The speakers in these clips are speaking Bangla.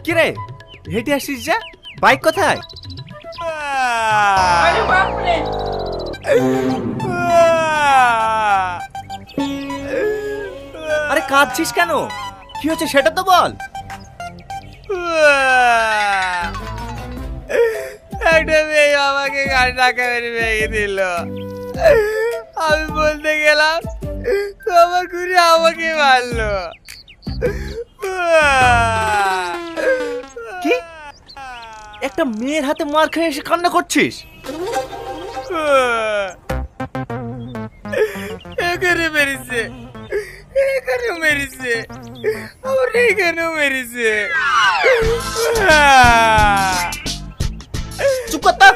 কিরে হেঁটে আসিস যা, বাইক কোথায়? আরে বাপ রে! আরে কাঁদছিস কেন? কি হচ্ছে সেটা তো বল। একটা মেয়ে আমাকে গাড়ি টাকা মেরে ভেঙে দিল। আমি বলতে গেলাম তো আমার ঘুরে আমাকে মারলো। কি একটা মেয়ের হাতে মার খেয়ে এসে কান্না করছিস? এখানে মেরেছে, এখানেও মেরেছে, আবার এখানেও মেরেছে। চুপ কর তো।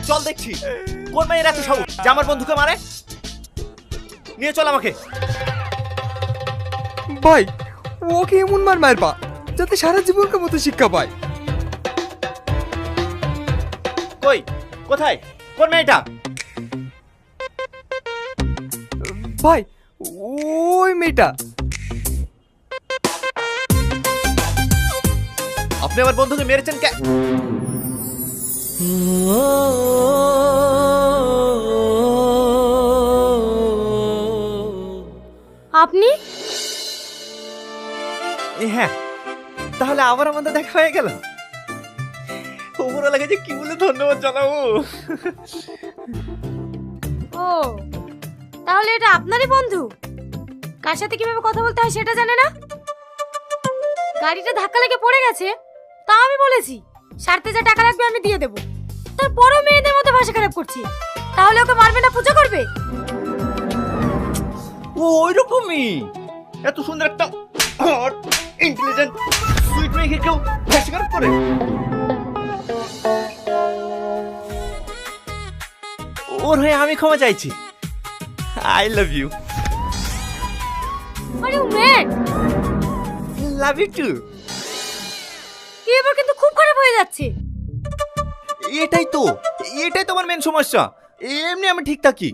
চল দেখছি কোন মেয়ের এত সাহস যে আমার বন্ধুকে মারে। নিয়ে চল আমাকে। ভাই ওকে এমন মার মারবা যাতে সারা জীবনকার মতো শিক্ষা পায়। কই কোথায় কোন মেয়েটা? ভাই ওই মেয়েটা। আপনি আমার বন্ধুকে মেরেছেন কে? আপনি? হ্যাঁ, তাহলে আবার আমাদের দেখা হয়ে গেল। উপরওয়ালাকে যে কি বলে ধন্যবাদ জানাবো। ও তাহলে এটা আপনারই বন্ধু? কার সাথে কিভাবে কথা বলতে হয় সেটা জানে না? গাড়িটা ধাক্কা লেগে পড়ে গেছে, তা আমি বলেছি সারতে যা টাকা লাগবে আমি দিয়ে দেবো। তারপরও মেয়েদের মতো ভাষা খারাপ করছি। তাহলে ওকে মারবে না পূজা করবে? ও ওইরকমই, এত সুন্দর একটা ইন্টেলিজেন্ট সুইট মেয়েকে কেউ ভাষা খারাপ করে? ওর হয়ে আমি ক্ষমা চাইছি। I love you. আরে ম্যান, লাভ ইউ টু। এবার কিন্তু খুব খারাপ হয়ে যাচ্ছে। এটাই তো আমার মেন সমস্যা। এমনি আমি ঠিক থাকি,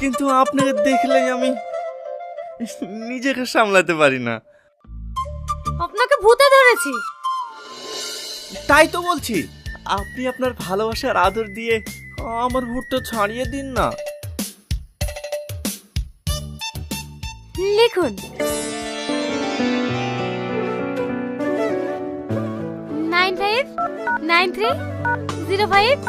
কিন্তু আপনাকে দেখলেই আমি নিজেকে সামলাতে পারি না। আপনাকে ভূতে ধরেছে। তাই তো বলছি, আপনি আপনার ভালোবাসার আদর দিয়ে আমার ভুটটা ছাড়িয়ে দিন না। লিখুন 959305